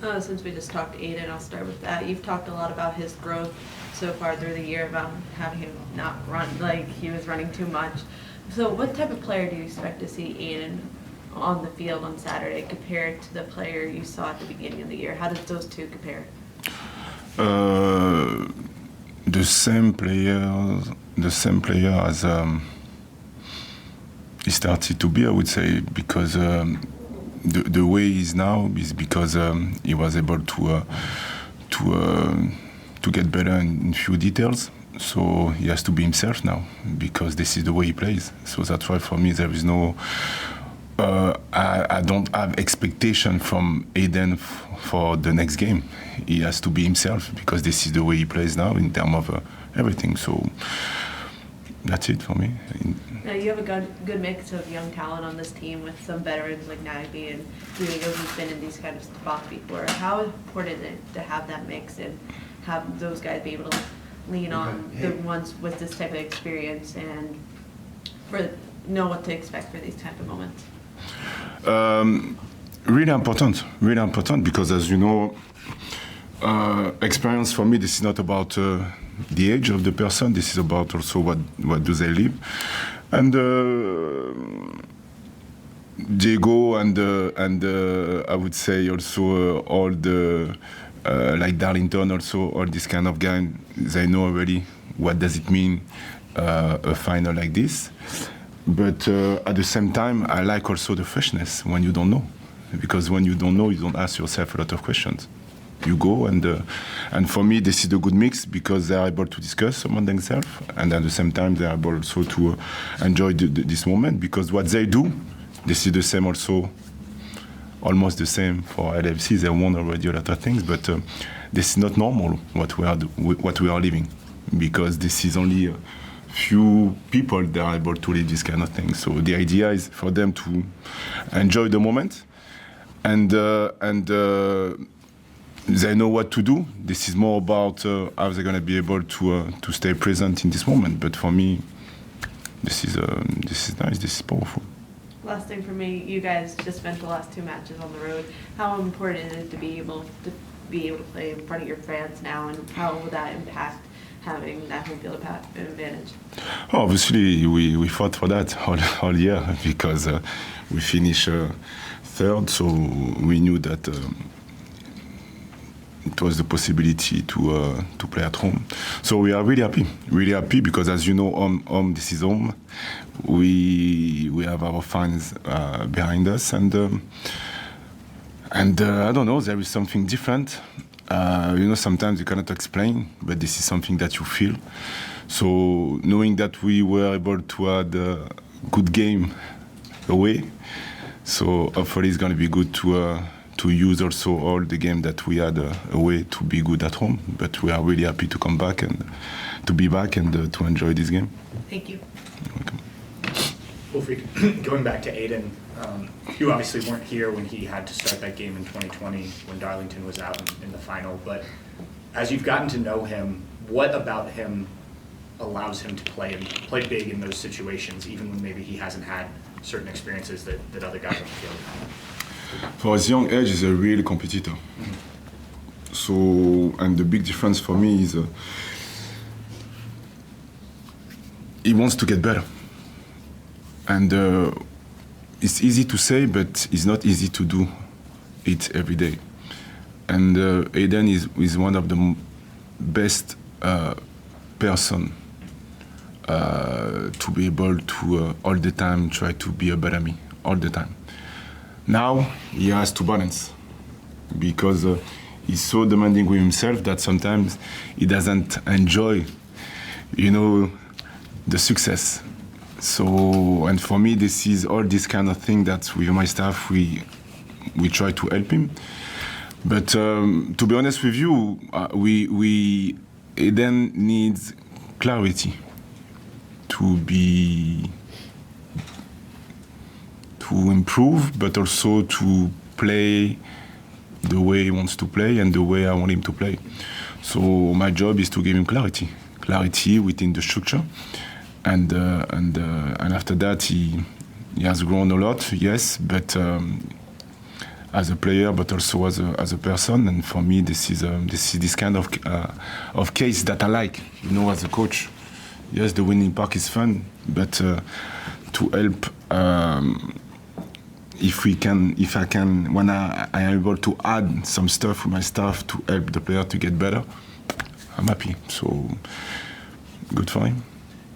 Since we just talked Aiden, I'll start with that. You've talked a lot about his growth so far through the year, about having him not run like he was running too much. So what type of player do you expect to see Aiden on the field on Saturday compared to the player you saw at the beginning of the year? How does those two compare? The same player as he started to be, I would say, because the way he is now is because he was able to get better in few details. So he has to be himself now because this is the way he plays. So that's why for me there is no. I don't have expectation from Aiden for the next game. He has to be himself because this is the way he plays now in terms of everything. So that's it for me. Now you have a good mix of young talent on this team with some veterans like Nagby and Diego who's been in these kind of spots before. How important is it to have that mix and have those guys be able to lean on the ones with this type of experience and know what to expect for these type of moments? Really important because as you know, experience for me, this is not about the age of the person, this is about also what do they live. And Diego and I would say also all the like Darlington also, all this kind of guys, they know already what does it mean a final like this. But at the same time, I like also the freshness when you don't know. Because when you don't know, you don't ask yourself a lot of questions. You go and for me, this is a good mix because they are able to discuss among themselves and at the same time, they are able also to enjoy this moment because what they do, this is the same also, almost the same for LAFC. They won already a lot of things, but this is not normal what we are living because this is only few people that are able to live this kind of thing. So the idea is for them to enjoy the moment and they know what to do. This is more about how they're going to be able to stay present in this moment. But for me, this is nice. This is powerful. Last thing for me, you guys just spent the last 2 matches on the road. How important is it to be able to play in front of your fans now, and how will that impact having that home field advantage? Obviously, we fought for that all year because we finished third, so we knew that it was the possibility to play at home. So we are really happy because as you know, home this is home. We have our fans behind us, and I don't know, there is something different. Sometimes you cannot explain, but this is something that you feel. So knowing that we were able to have a good game away, so hopefully it's going to be good to use also all the game that we had away to be good at home. But we are really happy to come back and to be back and to enjoy this game. Thank you. You're welcome. Wilfried, going back to Aiden, you obviously weren't here when he had to start that game in 2020 when Darlington was out in the final, but as you've gotten to know him, what about him allows him to play big in those situations, even when maybe he hasn't had certain experiences that other guys on the field have? For his young age, he's a real competitor. Mm-hmm. So, and the big difference for me is he wants to get better. And it's easy to say, but it's not easy to do it every day. And Aiden is one of the best person to be able to all the time try to be a better me, all the time. Now he has to balance because he's so demanding with himself that sometimes he doesn't enjoy, the success. So, and for me, this is all this kind of thing that with my staff, we try to help him. But to be honest with you, Aiden needs clarity to improve, but also to play the way he wants to play and the way I want him to play. So my job is to give him clarity within the structure. And after that, he has grown a lot, yes, but as a player, but also as a person. And for me, this is this kind of case that I like. You know, as a coach, yes, the winning part is fun, but to help. If I can, when I am able to add some stuff with my staff to help the player to get better, I'm happy. So good for him.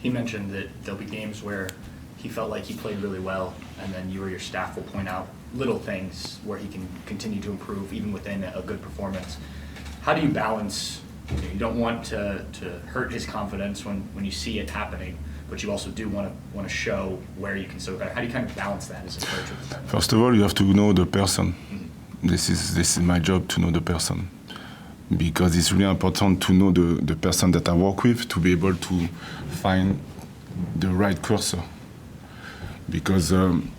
He mentioned that there'll be games where he felt like he played really well, and then you or your staff will point out little things where he can continue to improve even within a good performance. How do you balance, you don't want to hurt his confidence when you see it happening, but you also do want to show where you can so better. How do you kind of balance that as a coach? First of all, you have to know the person. Mm-hmm. This is my job, to know the person, because it's really important to know the person that I work with, to be able to find the right cursor. Because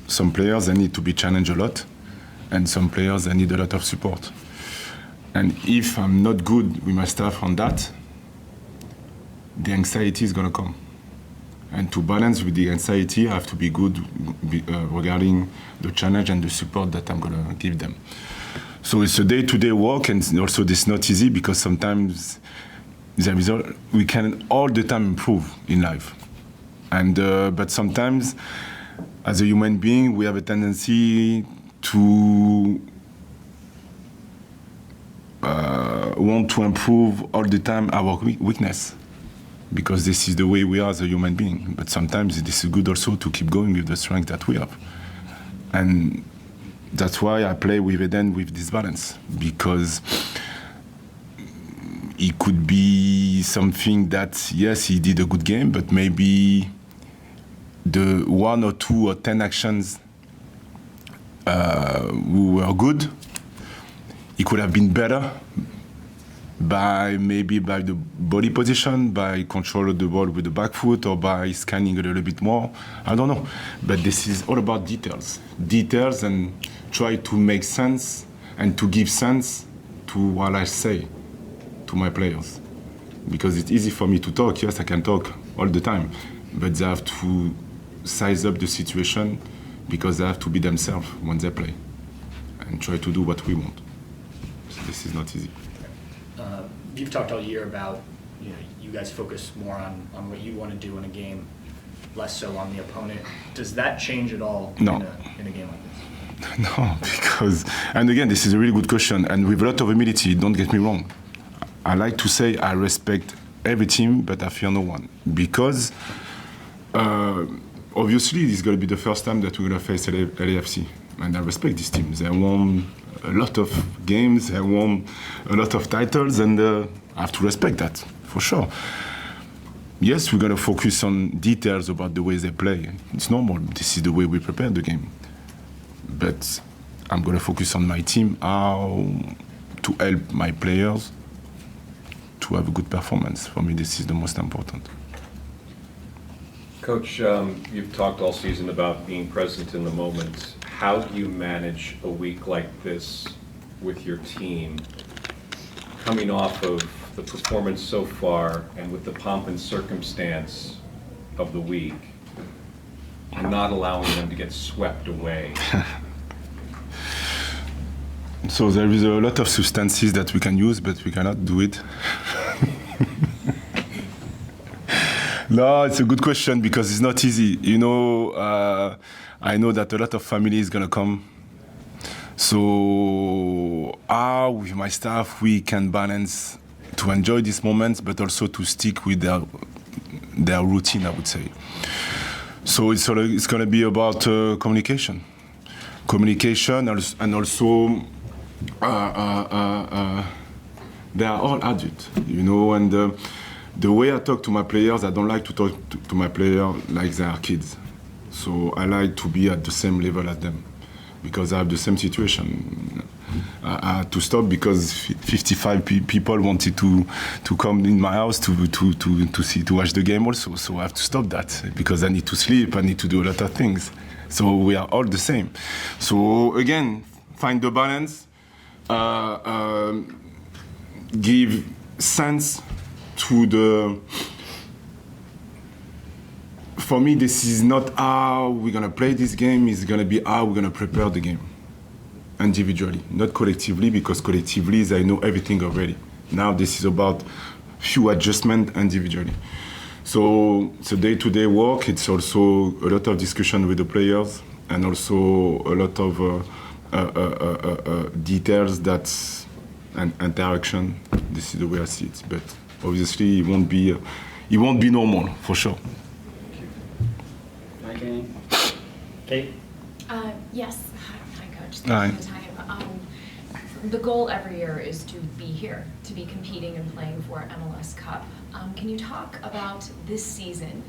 some players, they need to be challenged a lot, and some players, they need a lot of support. And if I'm not good with my staff on that, the anxiety is going to come. And to balance with the anxiety, I have to be good regarding the challenge and the support that I'm going to give them. So it's a day-to-day work, and also it's not easy, because sometimes we can all the time improve in life. And but sometimes, as a human being, we have a tendency to want to improve all the time our weakness, because this is the way we are as a human being. But sometimes it is good also to keep going with the strength that we have. And that's why I play with Eden with this balance, because it could be something that, yes, he did a good game, but maybe the 1 or 2 or 10 actions were good. It could have been better by the body position, by control of the ball with the back foot, or by scanning a little bit more. I don't know. But this is all about details. Details, and try to make sense and to give sense to what I say to my players. Because it's easy for me to talk. Yes, I can talk all the time. But they have to size up the situation, because they have to be themselves when they play and try to do what we want. So this is not easy. You've talked all year about, you guys focus more on what you want to do in a game, less so on the opponent. Does that change at all No. in a game like this? No, because, and again, this is a really good question, and with a lot of humility, don't get me wrong. I like to say I respect every team, but I fear no one. Because obviously, this is going to be the first time that we're going to face LAFC. And I respect this team. They won a lot of games, they won a lot of titles, and I have to respect that, for sure. Yes, we're going to focus on details about the way they play. It's normal. This is the way we prepare the game. But I'm going to focus on my team, how to help my players to have a good performance. For me, this is the most important. Coach, you've talked all season about being present in the moment. How do you manage a week like this with your team, coming off of the performance so far and with the pomp and circumstance of the week, and not allowing them to get swept away? So there is a lot of substances that we can use, but we cannot do it. No, it's a good question, because it's not easy. I know that a lot of family is going to come. So how, with my staff, we can balance to enjoy these moments, but also to stick with their routine, I would say. So it's going to be about communication. Communication, and also they are all adults, and the way I talk to my players, I don't like to talk to my players like they are kids. So I like to be at the same level as them, because I have the same situation. I had to stop because 55 people wanted to come in my house to watch the game also. So I have to stop that, because I need to sleep, I need to do a lot of things. So we are all the same. So again, find the balance, give sense to the. For me, this is not how we're gonna play this game. It's gonna be how we're gonna prepare the game. individually, not collectively, because collectively they know everything already. Now this is about few adjustments individually. So it's a day-to-day work. It's also a lot of discussion with the players and also a lot of details and interaction. This is the way I see it. But obviously, it won't be normal for sure. Okay. Kate? Yes. Hi, Coach. Hi. Thanks for the time. The goal every year is to be here, to be competing and playing for MLS Cup. Can you talk about this season?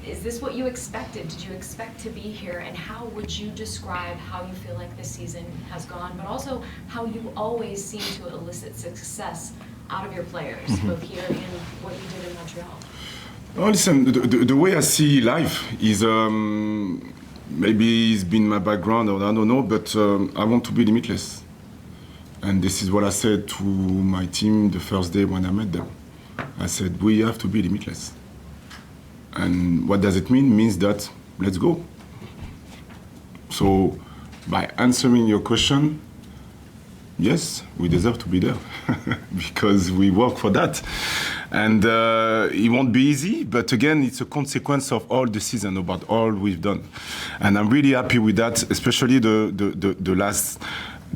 Is this what you expected? Did you expect to be here? And how would you describe how you feel like this season has gone, but also how you always seem to elicit success out of your players, both here and what you did in Montreal? Oh, listen, the way I see life is maybe it's been my background or I don't know, but I want to be limitless. And this is what I said to my team the first day when I met them. I said, we have to be limitless. And what does it mean? It means that let's go. So by answering your question, yes, we deserve to be there because we work for that. And it won't be easy, but again, it's a consequence of all the season, about all we've done. And I'm really happy with that, especially the last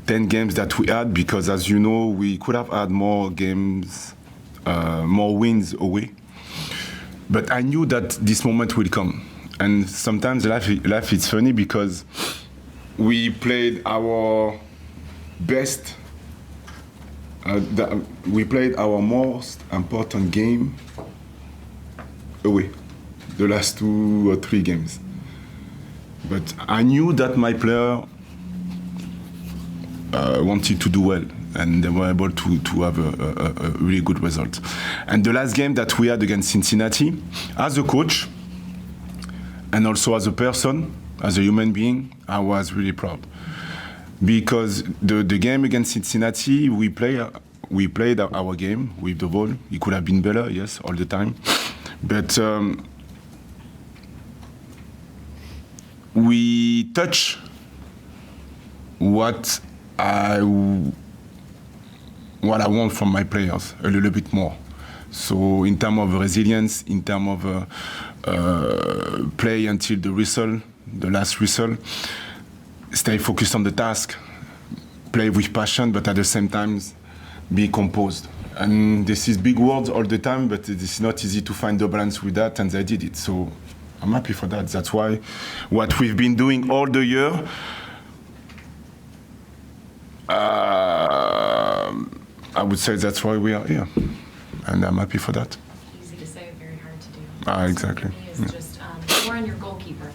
10 games that we had, because as you know, we could have had more games, more wins away. But I knew that this moment will come. And sometimes life is funny because we played our best, we played our most important game away, the last 2 or 3 games. But I knew that my player wanted to do well, and they were able to have a really good result. And the last game that we had against Cincinnati, as a coach, and also as a person, as a human being, I was really proud. Because the game against Cincinnati, we played our game with the ball. It could have been better, yes, all the time. But we touch what I want from my players a little bit more. So in terms of resilience, in terms of play until the last whistle, stay focused on the task, play with passion, but at the same time be composed. And this is big words all the time, but it's not easy to find the balance with that, and they did it. So I'm happy for that. That's why what we've been doing all the year, I would say that's why we are here, and I'm happy for that. Easy to say, very hard to do. Exactly. For me is just more on your goalkeeper,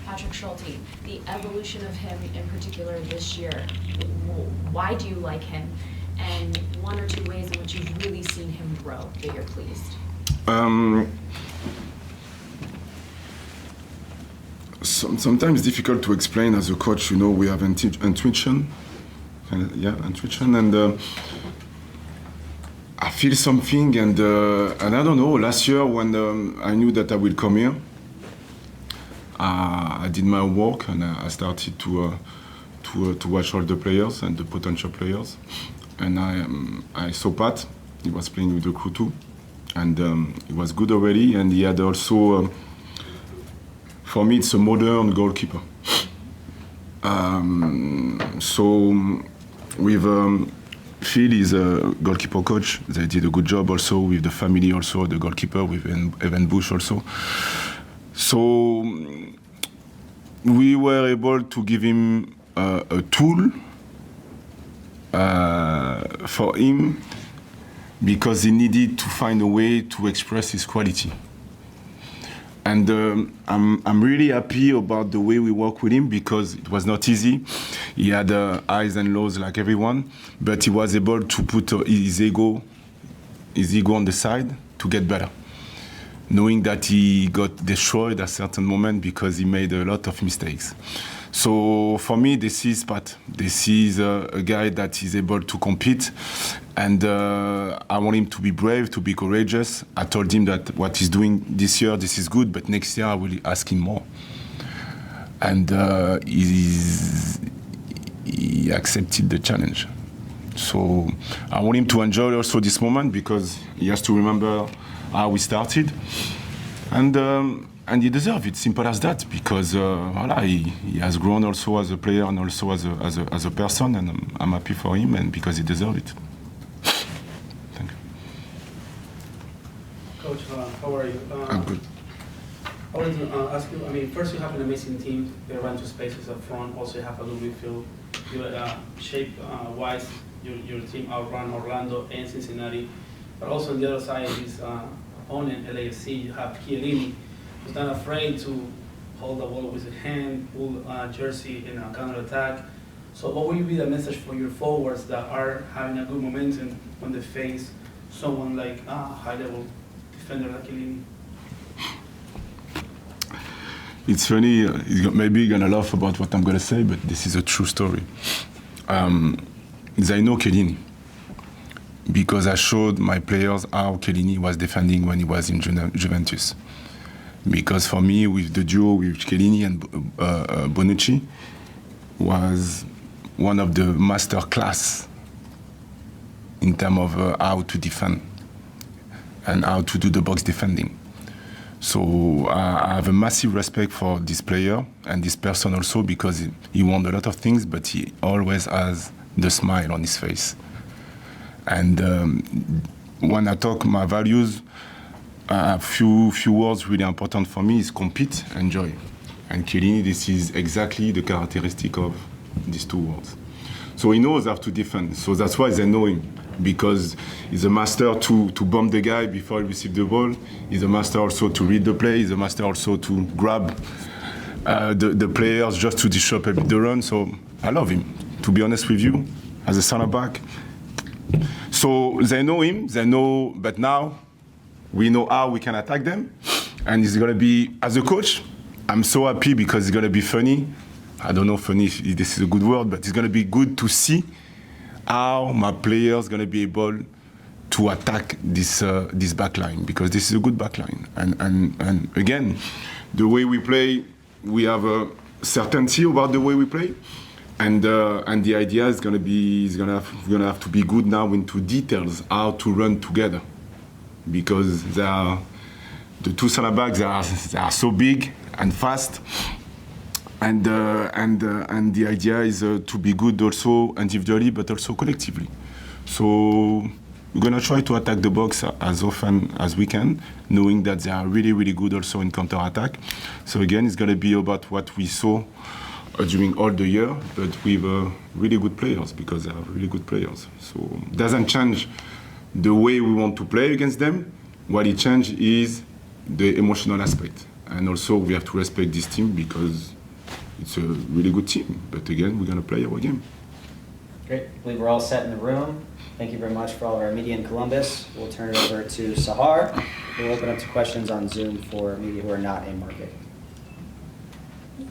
Patrick Schulte. The evolution of him in particular this year. Why do you like him? And 1 or 2 ways in which you've really seen him grow that you're pleased. Sometimes it's difficult to explain as a coach. You know, we have intuition. Intuition, and I feel something, and I don't know. Last year, when I knew that I would come here, I did my work, and I started to watch all the players and the potential players, and I saw Pat. He was playing with the crew too, and he was good already, and he had also, for me, it's a modern goalkeeper. So with Phil is a goalkeeper coach. They did a good job also with the family, also the goalkeeper with Evan Bush also. So we were able to give him a tool for him because he needed to find a way to express his quality. And I'm really happy about the way we work with him because it was not easy. He had highs and lows like everyone, but he was able to put his ego on the side to get better, knowing that he got destroyed at a certain moment because he made a lot of mistakes. So for me, this is Pat. This is a guy that is able to compete, and I want him to be brave, to be courageous. I told him that what he's doing this year, this is good, but next year I will ask him more. And he he accepted the challenge. So I want him to enjoy also this moment because he has to remember how we started. And he deserves it, simple as that, because voilà, he has grown also as a player and also as a person, and I'm happy for him, and because he deserves it. Thank you. Coach, how are you? I'm good. I wanted to ask you, I mean, first you have an amazing team. They run two spaces up front. Also you have a good midfield. Shape-wise, your team outrun Orlando and Cincinnati. But also on the other side, his opponent, LAFC, you have Chiellini, who's not afraid to hold the ball with his hand, pull jersey in a counter-attack. So what will be the message for your forwards that are having a good momentum when they face someone like a high-level defender like Chiellini? It's funny, maybe you're gonna laugh about what I'm gonna say, but this is a true story. I know Chiellini because I showed my players how Chiellini was defending when he was in Juventus. Because for me, with the duo with Chiellini and Bonucci, was one of the master class in terms of how to defend and how to do the box defending. So I have a massive respect for this player and this person also because he won a lot of things, but he always has the smile on his face. And when I talk my values, a few words really important for me is compete and joy. And Chiellini, this is exactly the characteristic of these two words. So he knows how to defend. So that's why they know him, because he's a master to bomb the guy before he receives the ball. He's a master also to read the play. He's a master also to grab the players just to disrupt a bit the run. So I love him, to be honest with you, as a center back. So they know him, they know, but now we know how we can attack them. And it's going to be, as a coach, I'm so happy because it's going to be funny. I don't know funny if this is a good word, but it's going to be good to see how my players going to be able to attack this back line, because this is a good back line. And again, the way we play, we have a certainty about the way we play. And the idea is going to be, we're going to have to be good now into details, how to run together. Because the two center backs they are so big and fast, and the idea is to be good also individually but also collectively. So we're gonna try to attack the box as often as we can, knowing that they are really really good also in counter attack. So again, it's gonna be about what we saw during all the year, but with really good players, because they are really good players. So it doesn't change the way we want to play against them. What it changes is the emotional aspect. And also we have to respect this team because it's a really good team. But again, we're going to play our game. Great. I believe we're all set in the room. Thank you very much for all of our media in Columbus. We'll turn it over to Sahar. We'll open up to questions on Zoom for media who are not in market.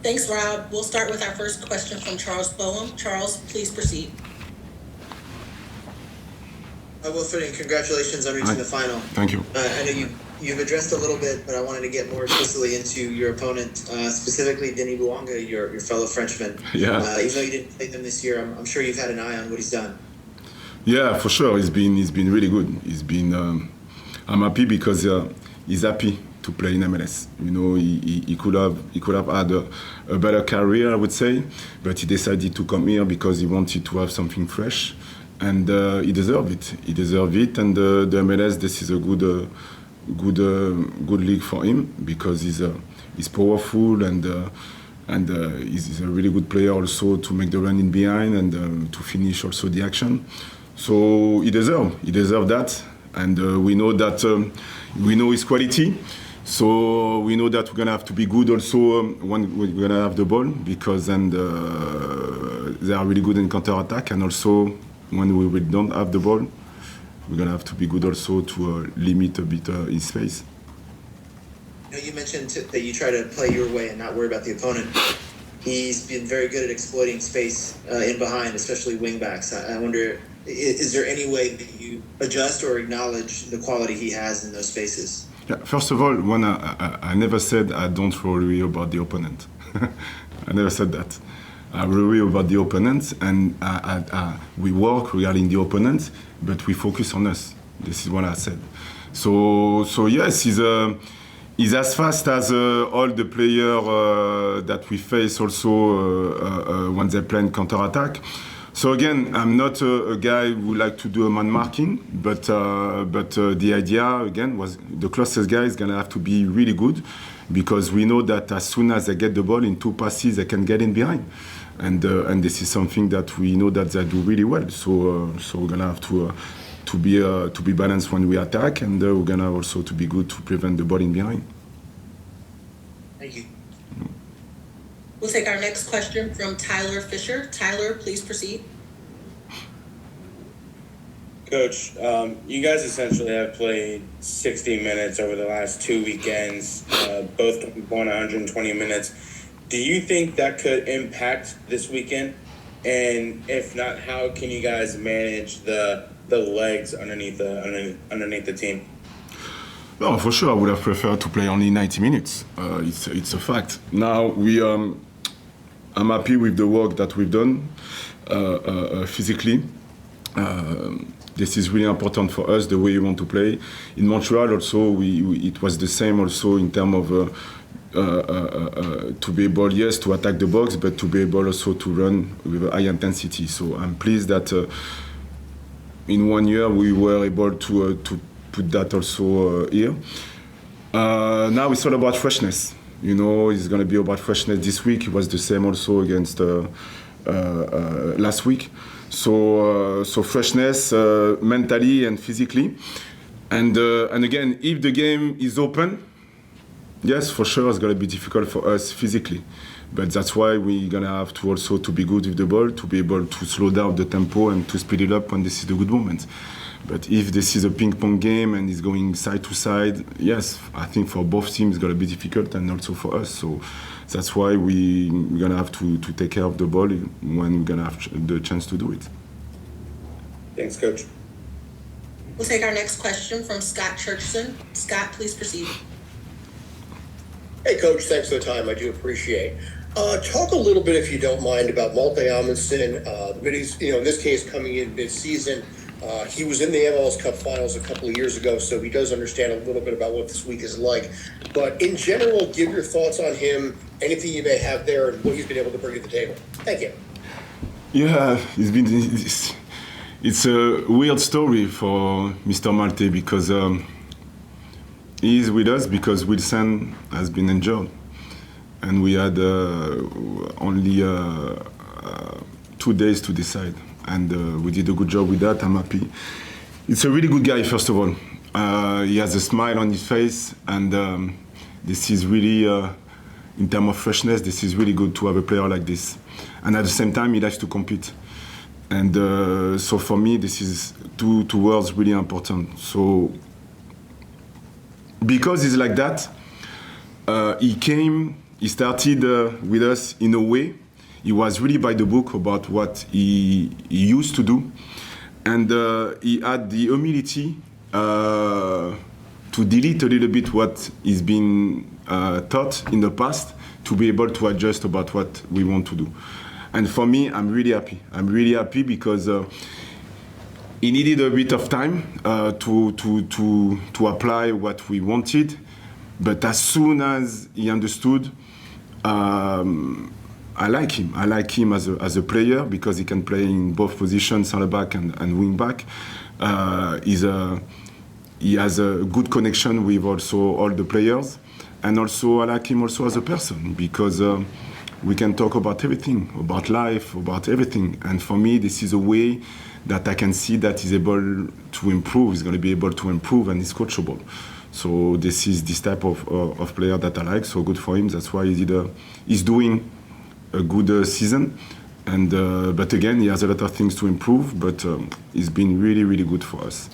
Thanks, Rob. We'll start with our first question from Charles Boehm. Charles, please proceed. Wilfried, and congratulations on reaching the final. Thank you. I know you've addressed a little bit, but I wanted to get more explicitly into your opponent, specifically Denis Bouanga, your fellow Frenchman. Yeah. Even though you didn't play them this year, I'm sure you've had an eye on what he's done. Yeah, for sure. He's been really good. I'm happy because he's happy to play in MLS. You know, he could have had a better career, I would say, but he decided to come here because he wanted to have something fresh. And he deserved it. He deserved it, and the MLS, this is a good league for him because he's powerful and he's a really good player also to make the run in behind and to finish also the action. So he deserved that, and we know his quality. So we know that we're gonna have to be good also when we're gonna have the ball, because then they are really good in counter attack, and also when we don't have the ball, we're going to have to be good also to limit a bit his space. You mentioned that you try to play your way and not worry about the opponent. He's been very good at exploiting space in behind, especially wingbacks. I wonder, is there any way that you adjust or acknowledge the quality he has in those spaces? Yeah, first of all, when I never said I don't worry about the opponent. I never said that. worry about the opponents, and we work regarding the opponents, but we focus on us. This is what I said. So yes, he's as fast as all the players that we face also when they play in counter-attack. So again, I'm not a guy who like to do a man marking, but the idea again was the closest guy is gonna have to be really good, because we know that as soon as they get the ball in 2 passes, they can get in behind, and this is something that we know that they do really well. So we're gonna have to be balanced when we attack, and we're gonna also to be good to prevent the ball in behind. Thank you. We'll take our next question from Tyler Fisher. Tyler, please proceed. Coach, you guys essentially have played 60 minutes over the last 2 weekends, both won 120 minutes. Do you think that could impact this weekend? And if not, how can you guys manage the legs underneath the team? No, for sure, I would have preferred to play only 90 minutes. It's a fact. Now I'm happy with the work that we've done physically. This is really important for us, the way we want to play. In Montreal also, it was the same also in terms of to be able, yes, to attack the box, but to be able also to run with high intensity. So I'm pleased that in 1 year we were able to put that also here. Now it's all about freshness. You know, it's going to be about freshness this week. It was the same also against last week. So freshness mentally and physically. And again, if the game is open, yes, for sure, it's going to be difficult for us physically. But that's why we're going to have to also to be good with the ball, to be able to slow down the tempo and to speed it up when this is the good moment. But if this is a ping-pong game and it's going side to side, yes, I think for both teams it's going to be difficult, and also for us. So that's why we're going to have to take care of the ball when we're going to have the chance to do it. Thanks, Coach. We'll take our next question from Scott Churchson. Scott, please proceed. Hey, Coach, thanks for the time. I do appreciate. Talk a little bit, if you don't mind, about Malte Amundsen. But he's, in this case, coming in mid-season. He was in the MLS Cup finals a couple of years ago, so he does understand a little bit about what this week is like. But in general, give your thoughts on him, anything you may have there, and what he's been able to bring to the table. Thank you. Yeah, it's a weird story for Mr. Malte, because he is with us because Wilson has been injured, and we had only 2 days to decide. And we did a good job with that. I'm happy. It's a really good guy, first of all. He has a smile on his face, and this is really, in terms of freshness, this is really good to have a player like this. And at the same time, he likes to compete. And so for me, this is two words really important. So because he's like that, he started with us in a way. He was really by the book about what he used to do, and he had the humility to delete a little bit what he's been taught in the past, to be able to adjust about what we want to do. And for me, I'm really happy. I'm really happy because he needed a bit of time to apply what we wanted, but as soon as he understood, I like him. I like him as a player because he can play in both positions, center back and wing back. He has a good connection with also all the players, and also I like him also as a person because we can talk about everything, about life, about everything. And for me, this is a way that I can see that he's able to improve. He's going to be able to improve, and he's coachable. So this is this type of player that I like. So good for him. That's why he's doing a good season, and but again, he has a lot of things to improve, but he's been really, really good for us.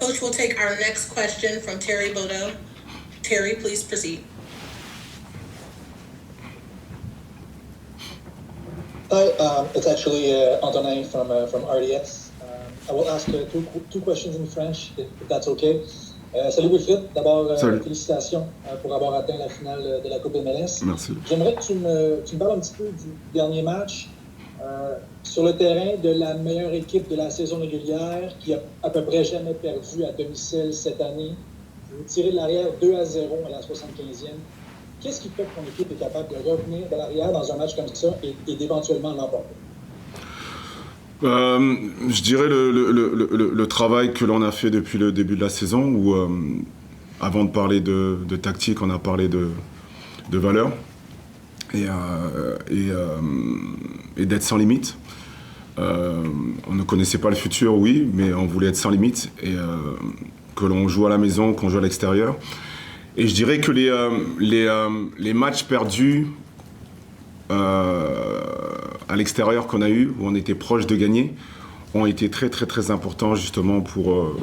Coach, we'll take our next question from Terry Bodo. Terry, please proceed. Hi, it's actually Antonin from RDS. I will ask two questions in French, if that's okay. Salut Wilfried, d'abord Salut. félicitations pour avoir atteint la finale de la Coupe MLS. Merci. J'aimerais que tu me parles un petit peu du dernier match. Sur le terrain de la meilleure équipe de la saison régulière qui a à peu près jamais perdu à domicile cette année. Vous tirez de l'arrière 2-0 à la 75e. Qu'est-ce qui fait que ton équipe est capable de revenir de l'arrière dans un match comme ça et d'éventuellement l'emporter? Je dirais le travail que l'on a fait depuis le début de la saison où, avant de parler de tactique, on a parlé de valeur et d'être sans limite. On ne connaissait pas le futur, oui, mais on voulait être sans limite et que l'on joue à la maison, qu'on joue à l'extérieur. Et je dirais que les matchs perdus à l'extérieur qu'on a eu, où on était proche de gagner, ont été très très très importants justement pour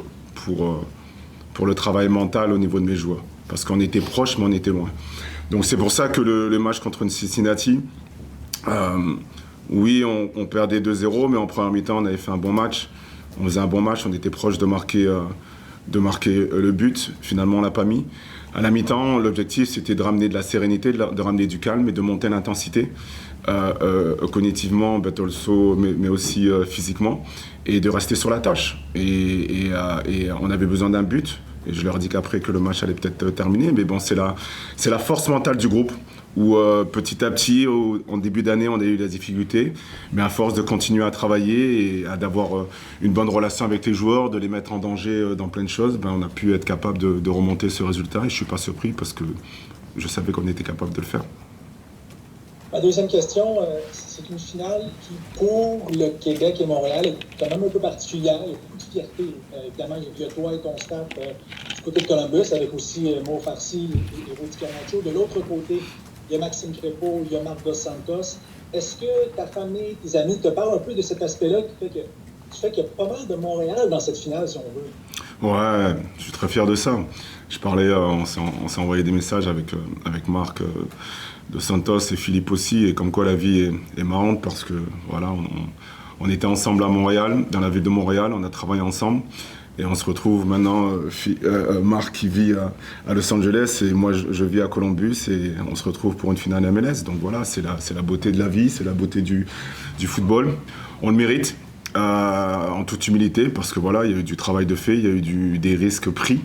le travail mental au niveau de mes joueurs. Parce qu'on était proche, mais on était loin. Donc c'est pour ça que le match contre Cincinnati, oui, on perdait 2-0, mais en première mi-temps, on avait fait un bon match. On faisait un bon match, on était proche de marquer le but. Finalement, on l'a pas mis. À la mi-temps, l'objectif, c'était de ramener de la sérénité, de ramener du calme et de monter l'intensité, cognitivement, mais aussi physiquement, et de rester sur la tâche. Et on avait besoin d'un but. Et je leur dis qu'après que le match allait peut-être terminer, mais bon, c'est la force mentale du groupe où petit à petit, en début d'année, on a eu des difficultés, mais à force de continuer à travailler et d'avoir une bonne relation avec les joueurs, de les mettre en danger dans plein de choses, on a pu être capable de remonter ce résultat et je ne suis pas surpris parce que je savais qu'on était capable de le faire. Ma deuxième question, c'est une finale qui, pour le Québec et Montréal, est quand même un peu particulière. Il y a beaucoup de fierté. Évidemment, il y a toi et ton staff du côté de Columbus, avec aussi Mo Farsi et Rudy Camacho. De l'autre côté, il y a Maxime Crépeau, il y a Marc Dos Santos. Est-ce que ta famille, tes amis te parlent un peu de cet aspect-là qui fait qu'il y a pas mal de Montréal dans cette finale, si on veut? Ouais, je suis très fier de ça. Je parlais, on s'est envoyé des messages avec Marc Dos Santos et Philippe aussi, et comme quoi la vie est marrante parce que voilà, on était ensemble à Montréal, dans la ville de Montréal, on a travaillé ensemble. Et on se retrouve maintenant, Marc qui vit à Los Angeles et moi je vis à Columbus et on se retrouve pour une finale MLS. Donc voilà, c'est la beauté de la vie, c'est la beauté du football. On le mérite en toute humilité parce que voilà, il y a eu du travail de fait, il y a eu des risques pris.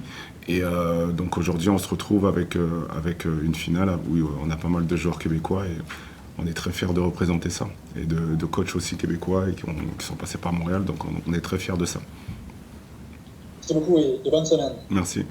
Et donc aujourd'hui on se retrouve avec une finale où on a pas mal de joueurs québécois et on est très fiers de représenter ça. Et de coachs aussi québécois et qui sont passés par Montréal, donc on est très fiers de ça. Merci beaucoup et bonne semaine. Merci.